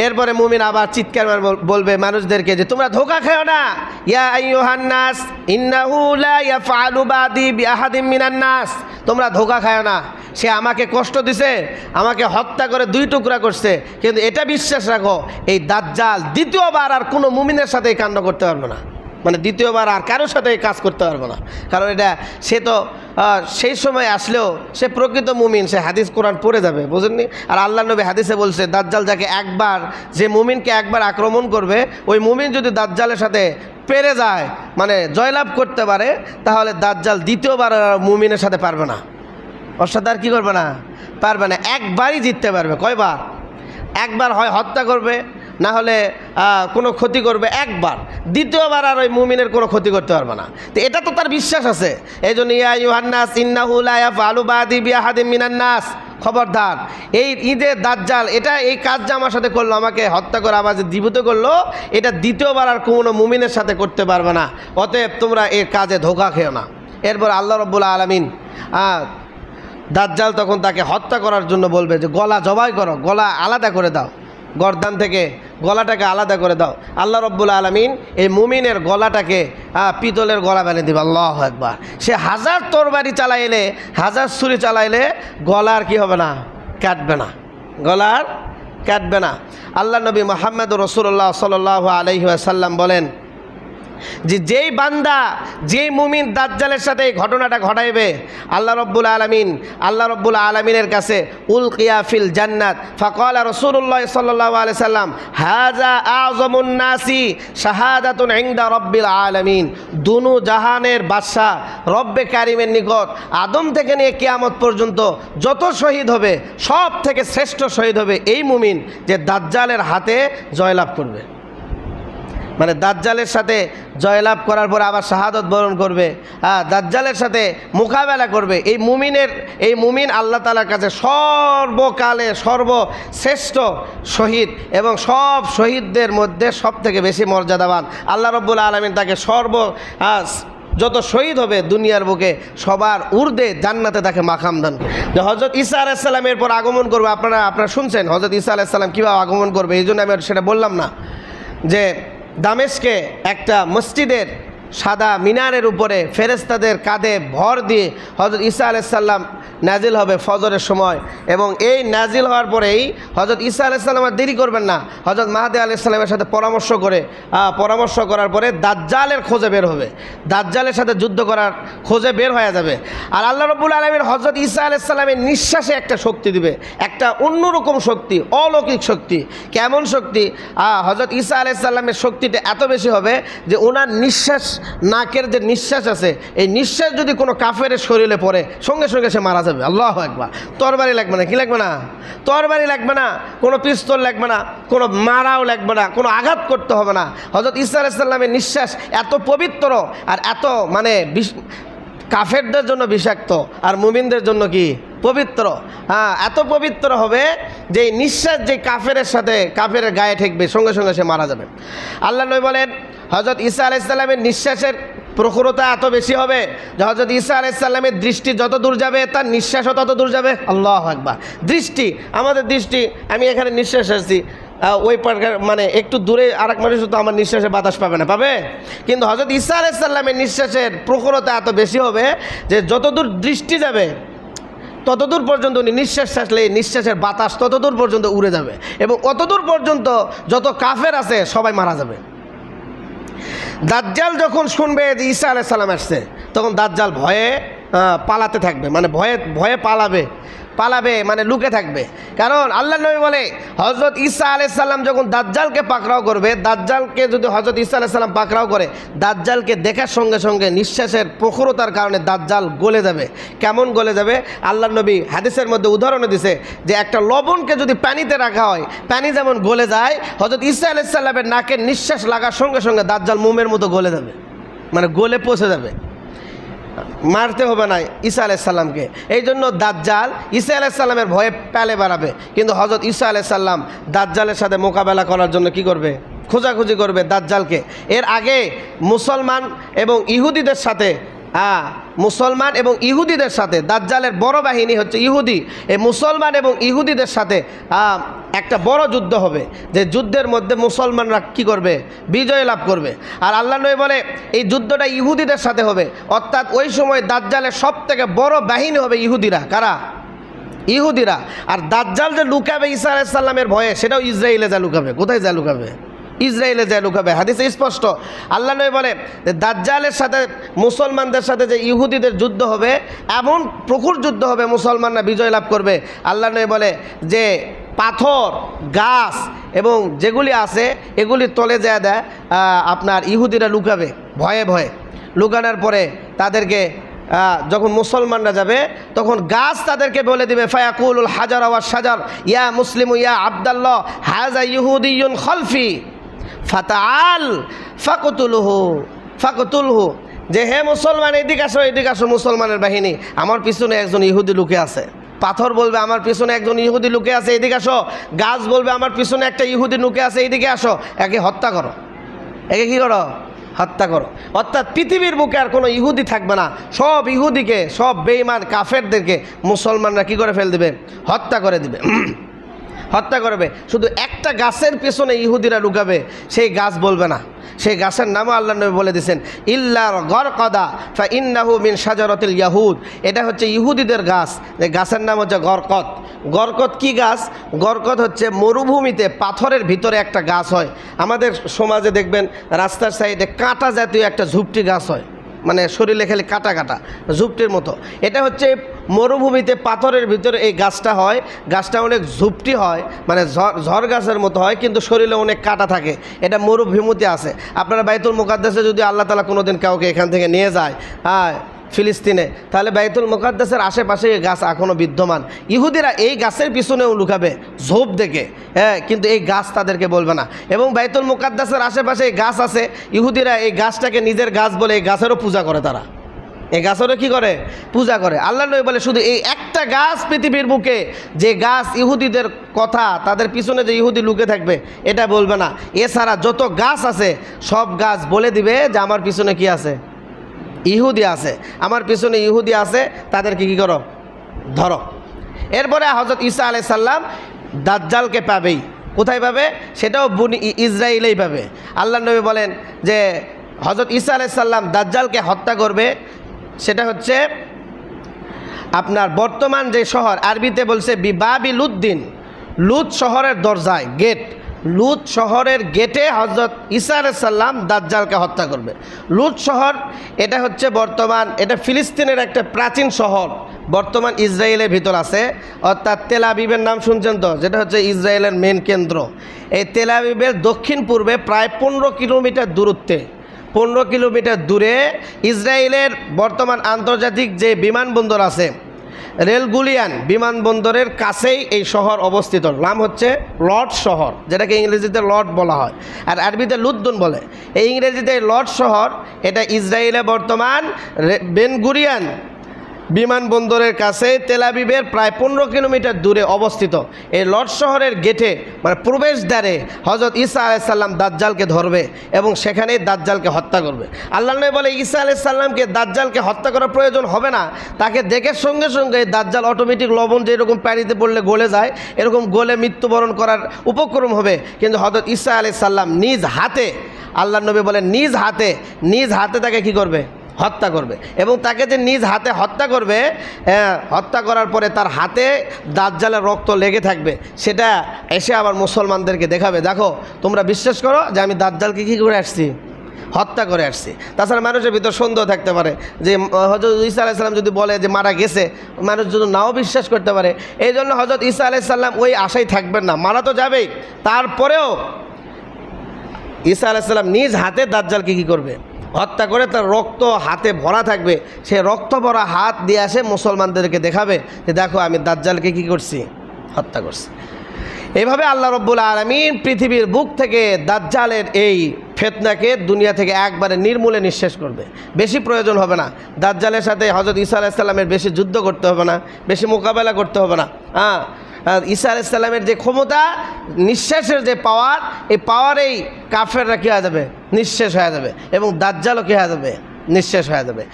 Speaker 1: এরপরে মুমিন আবার চিৎকার মার বলবে মানুষদেরকে যে তোমরা ধোঁকা খেও না, ইয়া আইয়ুহান নাস ইন্নাহু লা ইয়াফআলু বাদি বিআহাদিম মিনান নাস, তোমরা ধোঁকা খাও না, সে আমাকে কষ্ট দিছে, আমাকে হত্যা করে 2 টুকরা করছে, কিন্তু এটা বিশ্বাস রাখো এই দাজ্জাল দ্বিতীয়বার আর কোনো মুমিনের সাথে এই কাণ্ড করতে পারবে না, মানে দ্বিতীয়বার আর কারোর সাথে এই কাজ করতে পারবে না। কারণ এটা সে তো সেই সময় আসলেও সে প্রকৃত মুমিন, সে হাদিস কোরআন পড়ে যাবে, বুঝেননি? আর আল্লাহ নবী হাদিসে বলছে দাজ্জাল যাকে একবার, যে মুমিনকে একবার আক্রমণ করবে, ওই মুমিন যদি দাজ্জালের সাথে পেরে যায়, মানে জয়লাভ করতে পারে, তাহলে দাজ্জাল দ্বিতীয়বার মুমিনের সাথে পারবে না, ওর সাথে আর কী করবে না, পারবে না, একবারই জিততে পারবে। কয়বার? একবার হয় হত্যা করবে, না হলে কোনো ক্ষতি করবে একবার, দ্বিতীয়বার আর ওই মুমিনের কোনো ক্ষতি করতে পারবে না। তো এটা তো তার বিশ্বাস আছে, এই জন্য ইয়া আইয়ুহান নাস ইন্নাহু লা ইয়াফআলু বাদি বিআহাদিম মিনান নাস, খবরদার এই ঈদে দাজ্জাল এটা এই কাজ যে আমার সাথে করলো, আমাকে হত্যা করে আবার যে জীবিত করলো, এটা দ্বিতীয়বার আর কোনো মুমিনের সাথে করতে পারবে না, অতএব তোমরা এর কাজে ধোঁকা খেও না। এরপর আল্লাহ রাব্বুল আলামিন দাজ্জাল তখন তাকে হত্যা করার জন্য বলবে যে গলা জবাই করো, গলা আলাদা করে দাও, গর্দান থেকে গলাটাকে আলাদা করে দাও। আল্লাহ রাব্বুল আলামিন এই মুমিনের গলাটাকে পিতলের গলা বানিয়ে দেবে। আল্লাহু আকবার। সে 1000 তরবারি চালাইলে, 1000 ছুরি চালাইলে গলার কি হবে না, কাটবে না, গলার কাটবে না। আল্লাহ নবী মুহাম্মদুর রাসূলুল্লাহ সাল্লাল্লাহু আলাইহি ওয়াসাল্লাম বলেন যে যেই বান্দা, যেই মুমিন দাজ্জালের সাথে এই ঘটনাটা ঘটাইবে, আল্লাহ রব্বুল আলামিনের কাছে উলকিয়া ফিল জান্নাত ফাকালা রাসূলুল্লাহ সাল্লাল্লাহু আলাইহি সাল্লাম হাযা আযমুন নাসি শাহাদাতুন ইনদা রাব্বিল আলামিন, দুনু জাহানের বাদশা রব্বে কারিমের নিকট আদম থেকে নিয়ে কিয়ামত পর্যন্ত যত শহীদ হবে সব থেকে শ্রেষ্ঠ শহীদ হবে এই মুমিন যে দাজ্জালের হাতে জয়লাভ করবে, মানে দাজ্জালের সাথে জয়লাভ করার পরে আবার শাহাদত বরণ করবে, দাজ্জালের সাথে মোকাবেলা করবে। এই মুমিন আল্লাহ তাআলার কাছে সর্বকালে সর্বশ্রেষ্ঠ শহীদ এবং সব শহীদদের মধ্যে সব থেকে বেশি মর্যাদাবান। আল্লাহ রাব্বুল আলামিন তাকে যত শহীদ হবে দুনিয়ার বুকে সবার ঊর্ধ্বে জান্নাতে তাকে মাকাম দান করবে। যে হযরত ঈসা আলাইহিস সালাম এরপর আগমন করবে, আপনারা শুনছেন হযরত ঈসা আলাইহিস সালাম কীভাবে আগমন করবে, এই জন্য আমি সেটা বললাম না। যে দামেস্কে একটা মসজিদের সাদা মিনারের উপরে ফেরেশতাদের কাঁধে ভর দিয়ে হযরত ঈসা আলাইহিস সালাম নাজিল হবে ফজরের সময়, এবং এই নাজিল হওয়ার পরেই হযরত ঈসা আলাইহিস সালাম আর দেরি করবেন না, হযরত মাহদী আলাইহিস সালামের সাথে পরামর্শ করার পরে দাজ্জালের খোঁজে বের হবে, দাজ্জালের সাথে যুদ্ধ করার খোঁজে বের হয়ে যাবে। আর আল্লাহ রাব্বুল আলামিন হযরত ঈসা আলাইহিস সালামের নিঃশ্বাসে একটা শক্তি দিবে, একটা অন্যরকম শক্তি, অলৌকিক শক্তি। কেমন শক্তি? হযরত ঈসা আলাইহিস সালামের শক্তিটা এত বেশি হবে যে ওনার নিঃশ্বাস, নাকের যে নিঃশ্বাস আছে, এই নিঃশ্বাস যদি কোনো কাফেরের শরীরে পড়ে সঙ্গে সঙ্গে সে মারা যাবে। আল্লাহু আকবার। তরবারি লাগবে না, কি লাগবে না? তরবারি লাগবে না, কোনো পিস্তল লাগবে না, কোনো মারাও লাগবে না, কোনো আঘাত করতে হবে না। হযরত ঈসা আলাইহিস সালামের নিঃশ্বাস এত পবিত্র আর এত মানে কাফেরদের জন্য বিষাক্ত আর মুমিনদের জন্য কি পবিত্র। এত পবিত্র হবে যে নিঃশ্বাস যে কাফেরের গায়ে ঠেকবে সঙ্গে সঙ্গে সে মারা যাবে। আল্লাহ নবী বলেন হযরত ঈসা আলাইহিস সালামের নিঃশ্বাসের প্রখরতা এত বেশি হবে যে হযরত ঈসা আলাইহিস সালামের দৃষ্টি যত দূর যাবে তার নিঃশ্বাসও তত দূর যাবে। আল্লাহু আকবার। দৃষ্টি, আমাদের দৃষ্টি, আমি এখানে নিঃশ্বাস আসছি, ওই মানে একটু দূরে আরেক মানুষ তো আমার নিঃশ্বাসে বাতাস পাবে না, পাবে? কিন্তু হযরত ঈসা আলাইহিস সালামের নিঃশ্বাসের প্রখরতা এত বেশি হবে যে যতদূর দৃষ্টি যাবে ততদূর পর্যন্ত উনি নিঃশ্বাস ছাড়লে নিঃশ্বাসের বাতাস ততদূর পর্যন্ত উড়ে যাবে, এবং অতদূর পর্যন্ত যত কাফের আছে সবাই মারা যাবে। দাজ্জাল যখন শুনবে যে ঈসা আলাইহিস সালাম আসছে, তখন দাজ্জাল ভয়ে পালাতে থাকবে, মানে ভয়ে পালাবে মানে লুকে থাকবে। কারণ আল্লাহ নবী বলে হযরত ঈসা আলাইহিস সালাম যখন দাজ্জালকে পাকড়াও করবে, দাজ্জালকে যদি হযরত ঈসা আলাইহিস সালাম পাকড়াও করে, দাজ্জালকে দেখার সঙ্গে সঙ্গে নিঃশ্বাসের প্রখরতার কারণে দাজ্জাল গলে যাবে। কেমন গলে যাবে? আল্লাহ নবী হাদিসের মধ্যে উদাহরণ দিছে যে একটা লবণকে যদি পানিতে রাখা হয়, পানি যেমন গলে যায়, হযরত ঈসা আলাইহিস সালামের নাকের নিঃশ্বাস লাগার সঙ্গে সঙ্গে দাজ্জাল মোমের মতো গলে যাবে, মানে গলে পচে যাবে, মারতে হবে না ঈসা আলাইহিস সালামকে। এই জন্য দাজ্জাল ঈসা আলাইহিস সালামের ভয়ে পালে বাড়াবে, কিন্তু হযরত ঈসা আলাইহিস সালাম দাজ্জালের সাথে মোকাবেলা করার জন্য কি করবে? খোঁজাখুঁজি করবে দাজ্জালকে। এর আগে মুসলমান এবং ইহুদিদের সাথে মুসলমান এবং ইহুদিদের সাথে, দাজ্জালের বড় বাহিনী হচ্ছে ইহুদি, এই মুসলমান এবং ইহুদিদের সাথে একটা বড় যুদ্ধ হবে, যে যুদ্ধের মধ্যে মুসলমানরা কি করবে? বিজয় লাভ করবে। আর আল্লাহ নবী বলে এই যুদ্ধটা ইহুদিদের সাথে হবে, অর্থাৎ ওই সময় দাজ্জালের সব থেকে বড় বাহিনী হবে ইহুদিরা। কারা? ইহুদিরা। আর দাজ্জাল যে লুকাবে ঈসা আলাইহিস সালামের ভয়ে, সেটাও ইসরায়েলে যা লুকাবে। কোথায় যা লুকাবে? ইসরায়েলে যা লুকাবে। হাদিসে স্পষ্ট আল্লাহ নবী বলে দাজ্জালের সাথে মুসলমানদের সাথে যে ইহুদিদের যুদ্ধ হবে, এমন প্রখর যুদ্ধ হবে, মুসলমানরা বিজয় লাভ করবে। আল্লাহ নবী বলে যে পাথর, গাছ এবং যেগুলি আছে এগুলি তলে যায় দেয় আপনার ইহুদিরা লুকাবে ভয়ে ভয়ে। লুকানোর পরে তাদেরকে যখন মুসলমানরা যাবে তখন গাছ তাদেরকে বলে দিবে, ফায়াকুলুল হাজার ওয়া শাজার ইয়া মুসলিমু ইয়া আব্দাল্লাহ হাযা ইহুদিয়ুন খলফি ফাতাআল ফাকতুলহু, যে হে মুসলমান এদিকে আসো, এদিকে আসো মুসলমানের বাহিনী, আমার পিছনে একজন ইহুদি লুকে আছে। পাথর বলবে আমার পিছনে একজন ইহুদি লুকে আছে, এদিকে আসো। গাছ বলবে আমার পিছনে একটা ইহুদি লুকে আছে, এদিকে আসো। একে হত্যা করো। একে কী করো? হত্যা করো। অর্থাৎ পৃথিবীর বুকে আর কোনো ইহুদি থাকবে না, সব ইহুদিকে, সব বেঈমান কাফেরদেরকে মুসলমানরা কী করে ফেল দিবে? হত্যা করে দিবে, হত্যা করবে। শুধু একটা গাছের পেছনে ইহুদিরা লুকাবে, সেই গাছ বলবে না। সেই গাছের নামও আল্লাহ নবী বলে দিয়েছেন, ইল্লার গরকদা ফা ইন্নাহু মিন শাজারাতিল ইয়াহুদ। এটা হচ্ছে ইহুদিদের গাছ, যে গাছের নাম হচ্ছে গরকত। গরকত কি গাছ? গরকত হচ্ছে মরুভূমিতে পাথরের ভিতরে একটা গাছ হয়। আমাদের সমাজে দেখবেন রাস্তার সাইডে কাঁটা জাতীয় একটা ঝুপটি গাছ হয়, মানে শরীরে খেলে কাটা কাটা ঝুপটির মতো। এটা হচ্ছে মরুভূমিতে পাথরের ভিতরে এই গাছটা হয়। গাছটা অনেক ঝুপটি হয়, মানে ঝড় গাছের মতো হয়, কিন্তু শরীরে অনেক কাটা থাকে। এটা মরুভূমিতে আছে। আপনারা বাইতুল মুকাদ্দাসে যদি আল্লাহ তাআলা কোনোদিন কাউকে এখান থেকে নিয়ে যায় ফিলিস্তিনে, তাহলে বাইতুল মুকাদ্দাসের আশেপাশে এই গাছ এখনও বিদ্যমান। ইহুদিরা এই গাছের পিছনেও লুকাবে ঝোপ দেখে, কিন্তু এই গাছ তাদেরকে বলবে না। এবং বাইতুল মুকাদ্দাসের আশেপাশে এই গাছ আছে, ইহুদিরা এই গাছটাকে নিজের গাছ বলে এই গাছেরও পূজা করে। তারা এই গাছেরও কী করে? পূজা করে। আল্লাহ নবী বলে শুধু এই একটা গাছ পৃথিবীর বুকে, যে গাছ ইহুদিদের কথা, তাদের পিছনে যে ইহুদি লুকে থাকবে, এটা বলবে না। এছাড়া যত গাছ আছে সব গাছ বলে দিবে যে আমার পিছনে কি আছে? ইহুদি আছে, আমার পিছনে ইহুদি আছে, তাদেরকে কী করো? ধরো। এরপরে হযরত ঈসা আলাইহিস সালাম দাজ্জালকে পাবেই। কোথায় পাবে? সেটাও বনি ইসরায়েলেই পাবে। আল্লাহ নবী বলেন যে হযরত ঈসা আলাইহিস সালাম দাজ্জালকে হত্যা করবে, সেটা হচ্ছে আপনার বর্তমান যে শহর, আরবিতে বলছে বিবাবি লুদ্দিন, লুত শহরের দরজায়, গেট, লুত শহরের গেটে হযরত ঈসা আলাইহিস সালাম দাজ্জালকে হত্যা করবে। লুত শহর এটা হচ্ছে বর্তমান, এটা ফিলিস্তিনের একটা প্রাচীন শহর, বর্তমান ইসরায়েলের ভিতর আছে। অর্থাৎ তেল আবিবের নাম শুনছেন তো, যেটা হচ্ছে ইসরায়েলের মেন কেন্দ্র। এই তেল আবিবের দক্ষিণ পূর্বে প্রায় 15 কিলোমিটার দূরত্বে, 15 কিলোমিটার দূরে ইসরায়েলের বর্তমান আন্তর্জাতিক যে বিমানবন্দর আছে, রেলগুলিয়ান বিমানবন্দরের কাছেই এই শহর অবস্থিত। নাম হচ্ছে লর্ড শহর, যেটাকে ইংরেজিতে লর্ড বলা হয়, আর আরবিতে লুদ্দুন বলে। এই ইংরেজিতে লর্ড শহর, এটা ইসরায়েলে বর্তমান বেনগুরিয়ান বিমানবন্দরের কাছে তেল আবিবের প্রায় 15 কিলোমিটার দূরে অবস্থিত। এই লর্ড শহরের গেটে, মানে প্রবেশদ্বারে হযরত ঈসা আলাইহিস সালাম দাজ্জালকে ধরবে এবং সেখানেই দাজ্জালকে হত্যা করবে। আল্লাহ নবী বলে ঈসা আলাইহিস সালামকে দাজ্জালকে হত্যা করার প্রয়োজন হবে না। তাকে দেখে সঙ্গে সঙ্গে দাজ্জাল অটোমেটিক লবণ যেরকম পানিতে পড়লে গলে যায়, এরকম গলে মৃত্যুবরণ করার উপক্রম হবে। কিন্তু হযরত ঈসা আলাইহিস সালাম নিজ হাতে, আল্লাহ নবী বলেন নিজ হাতে তাকে কি করবে? হত্যা করবে। এবং তাকে যে নিজ হাতে হত্যা করবে, হত্যা করার পরে তার হাতে দাজ্জালের রক্ত লেগে থাকবে, সেটা এসে আবার মুসলমানদেরকে দেখাবে, দেখো তোমরা বিশ্বাস করো যে আমি দাজ্জালকে কী করে আসছি? হত্যা করে আসছি। তাছাড়া মানুষের ভিতর সন্দেহ থাকতে পারে যে হযরত ঈসা আলাইহিস সালাম যদি বলে যে মারা গেছে, মানুষ যদি নাও বিশ্বাস করতে পারে। এই জন্য হযরত ঈসা আলাইহিস সালাম ওই আশায় থাকবেন না, মারা তো যাবেই, তারপরেও ঈসা আলাইহিস সালাম নিজ হাতে দাজ্জালকে কী করবে? হত্যা করে তার রক্ত হাতে ভরা থাকবে। সে রক্ত ভরা হাত দিয়ে আসে মুসলমানদেরকে দেখাবে যে দেখো আমি দাজ্জালকে কী করছি? হত্যা করছি। এইভাবে আল্লাহ রাব্বুল আলামিন পৃথিবীর বুক থেকে দাজ্জালের এই ফিতনাকে দুনিয়া থেকে একবারে নির্মূলে নিঃশেষ করবে। বেশি প্রয়োজন হবে না দাজ্জালের সাথে হযরত ঈসা আলাইহিস সালামের বেশি যুদ্ধ করতে হবে না, বেশি মোকাবেলা করতে হবে না। ঈসা আলাইহিস সালামের যে ক্ষমতা, নিঃশ্বাসের যে পাওয়ার, এই পাওয়ারেই কাফেররা কী হয়ে যাবে? নিঃশেষ হয়ে যাবে, এবং দাজ্জালও কী হয়ে যাবে? নিঃশেষ হয়ে যাবে।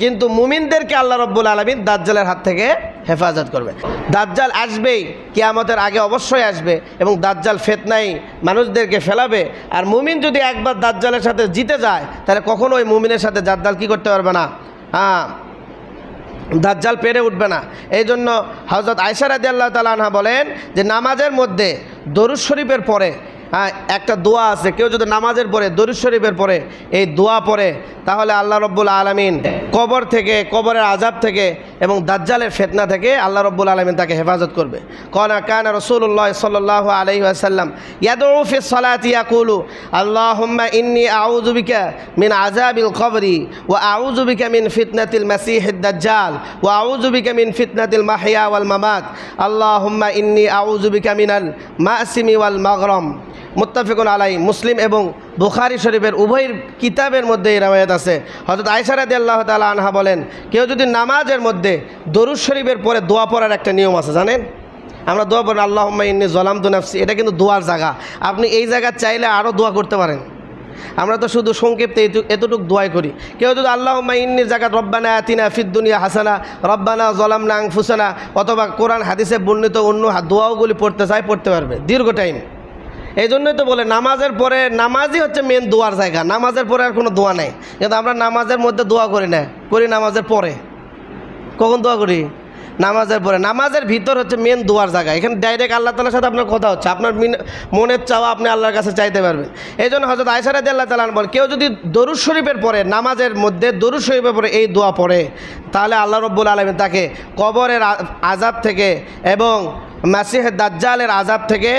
Speaker 1: কিন্তু মুমিনদেরকে আল্লাহ রব্বুল আলামিন দাজ্জালের হাত থেকে হেফাজত করবে। দাজ্জাল আসবেই, কিয়ামতের আগে অবশ্যই আসবে, এবং দাজ্জাল ফিতনায় মানুষদেরকে ফেলাবে। আর মুমিন যদি একবার দাজ্জালের সাথে জিতে যায়, তাহলে কখনো ওই মুমিনের সাথে দাজ্জাল কী করতে পারবে না, দাজ্জাল পেরে উঠবে না। এই জন্য হযরত আয়েশা রাদিয়াল্লাহু তাআলা আনহা বলেন যে নামাজের মধ্যে দরুদ শরীফের পরে একটা দোয়া আছে, কেউ যদি নামাজের পরে দরুদ শরীফের পরে এই দোয়া পড়ে, তাহলে আল্লাহ রব্বুল আলামিন কবর থেকে, কবরের আযাব থেকে এবং দাজ্জালের ফিতনা থেকে আল্লাহ রব্বুল আলামিন তাকে হেফাজত করবে। কানা রাসূলুল্লাহ সাল্লাল্লাহু আলাইহি ওয়াসাল্লাম ইয়াদউ ফি সলাতি ইয়াকুলু আল্লাহুম্মা ইন্নী আউযু বিকা মিন আযাবিল কবরি ওয়া আউযু বিকা মিন ফিতনাতিল মাসিহিদ দাজ্জাল ওয়া আউযু বিকা মিন ফিতনাতিল মাহইয়া ওয়াল মামাত আল্লাহুম্মা ইন্নী আউযু বিকা মিনাল মাসিমি ওয়াল মাগরাম। মুত্তাফিকুন আলাই। মুসলিম এবং বুখারী শরীফের উভয়ের কিতাবের মধ্যে এই রওয়ায়াত আছে। হযরত আয়েশা রাদিয়াল্লাহু তাআলা আনহা বলেন, কেউ যদি নামাজের মধ্যে দরুদ শরীফের পরে দোয়া পড়ার একটা নিয়ম আছে, জানেন? আমরা দোয়া পড়ি আল্লাহুম্মা ইন্নী যালামতু নাফসি, এটা কিন্তু দোয়ার জায়গা। আপনি এই জায়গা চাইলে আরও দোয়া করতে পারেন। আমরা তো শুধু সংক্ষিপ্তে এতটুকু দোয়াই করি। কেউ যদি আল্লাহুম্মা ইন্নীর জায়গায় রব্বানা আতিনা ফিদ দুনিয়া হাসানা, রব্বানা যালামনা আনফুসানা, অথবা কোরআন হাদিসে বর্ণিত অন্য দোয়াগুলি পড়তে চায়, পড়তে পারবে দীর্ঘ টাইম। এই জন্যই তো বলে নামাজের পরে, নামাজই হচ্ছে মেন দোয়ার জায়গা, নামাজের পরে আর কোনো দোয়া নেই। কিন্তু আমরা নামাজের মধ্যে দোয়া করি না, করি নামাজের পরে। কখন দোয়া করি? নামাজের পরে। নামাজের ভিতর হচ্ছে মেন দোয়ার জায়গা। এখানে ডাইরেক্ট আল্লাহ তাআলার সাথে আপনার কথা হচ্ছে, আপনার মনের চাওয়া আপনি আল্লাহর কাছে চাইতে পারবেন। এই জন্য হযরত আয়েশা রাদিয়াল্লাহু তাআলা বলেন, কেউ যদি দরুদ শরীফের পরে, নামাজের মধ্যে দরুদ শরীফের পরে এই দোয়া পড়ে, তাহলে আল্লাহ রব্বুল আলামিন তাকে কবরের আযাব থেকে এবং মাসিহে দাজ্জালের আযাব থেকে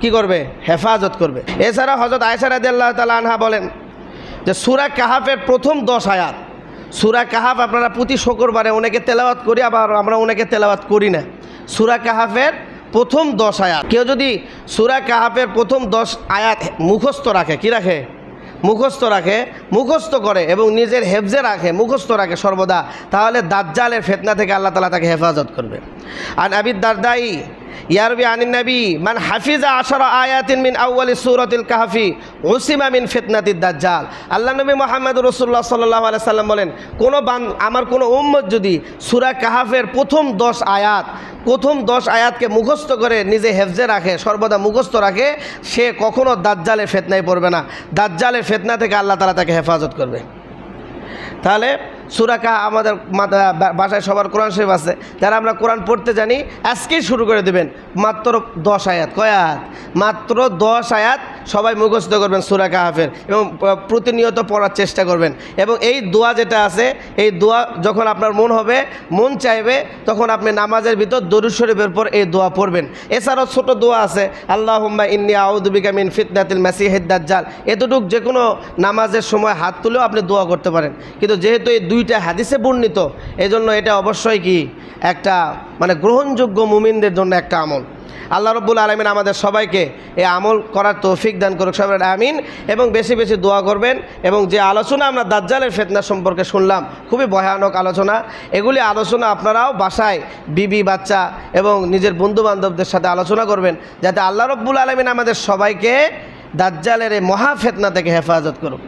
Speaker 1: কি করবে? হেফাজত করবে। এছাড়া হযরত আয়েশা রাদিয়াল্লাহু তাআলা আনহা বলেন যে সূরা কাহাফের প্রথম 10 আয়াত, সূরা কাহাফ আপনারা প্রতি শুক্রবারে অনেকে তেলাওয়াত করি, আবার আমরা অনেকে তেলাওয়াত করি না। সূরা কাহাফের প্রথম 10 আয়াত, কেউ যদি সূরা কাহাফের প্রথম 10 আয়াত মুখস্থ রাখে, কি রাখে? মুখস্থ রাখে, মুখস্থ করে এবং নিজের হেফজে রাখে, মুখস্থ রাখে সর্বদা, তাহলে দাজ্জালের ফিতনা থেকে আল্লাহ তাআলা তাকে হেফাজত করবে। আর আবি দারদাই ইয়ারবি আনিন নবী মান হাফিজা 10 আয়াতিন মিন আউয়ালি সূরাতিল কাহফি উসিমা মিন ফিতনাতিদ দাজ্জাল। আল্লাহ নবী মুহাম্মদুর রাসূলুল্লাহ সাল্লাল্লাহু আলাইহি সাল্লাম বলেন, আমার কোনো উম্মত যদি সূরা কাহফের প্রথম 10 আয়াতকে মুখস্থ করে নিজে হেফজে রাখে, সর্বদা মুখস্থ রাখে, সে কখনো দাজ্জালের ফিতনায় পড়বে না। দাজ্জালের ফিতনা থেকে আল্লাহ তাআলা তাকে হেফাজত করবে। তাহলে সূরা কাহফ আমাদের বাসায় সবার কোরআন শরীফ আছে, যারা আমরা কোরআন পড়তে জানি আজকেই শুরু করে দেবেন। মাত্র 10 আয়াত, কয় আয়াত? মাত্র 10 আয়াত সবাই মুখস্থ করবেন সূরা কাহফের, এবং প্রতিনিয়ত পড়ার চেষ্টা করবেন। এবং এই দোয়া যেটা আছে, এই দোয়া যখন আপনার মন চাইবে, তখন আপনি নামাজের ভিতর দরুদ শরীফের পর এই দোয়া পড়বেন। এছাড়াও ছোট দোয়া আছে, আল্লাহুম্মা ইন্নী আউযু বিকা মিন ফিতনাতিল মাসিহিদ দাজ্জাল। এতটুকু যে কোনো নামাজের সময় হাত তুলেও আপনি দোয়া করতে পারেন। কিন্তু যেহেতু এই দুইটা হাদিসে বর্ণিত, এজন্য এটা অবশ্যই কি একটা গ্রহণযোগ্য মুমিনদের জন্য একটা আমল। আল্লাহ রব্বুল আলামিন আমাদের সবাইকে এই আমল করার তৌফিক দান করুক, সবাই আমিন। এবং বেশি বেশি দোয়া করবেন। এবং যে আলোচনা আমরা দাজ্জালের ফিতনা সম্পর্কে শুনলাম, খুবই ভয়ানক আলোচনা। এগুলি আলোচনা আপনারাও বাসায় বিবি, বাচ্চা এবং নিজের বন্ধু বান্ধবদের সাথে আলোচনা করবেন, যাতে আল্লাহ রব্বুল আলামিন আমাদের সবাইকে দাজ্জালের এই মহা ফিতনা থেকে হেফাজত করুক।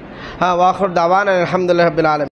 Speaker 1: ওয়া আখিরু দাওয়ানা আলহামদুলিল্লাহি রাব্বিল আলামিন।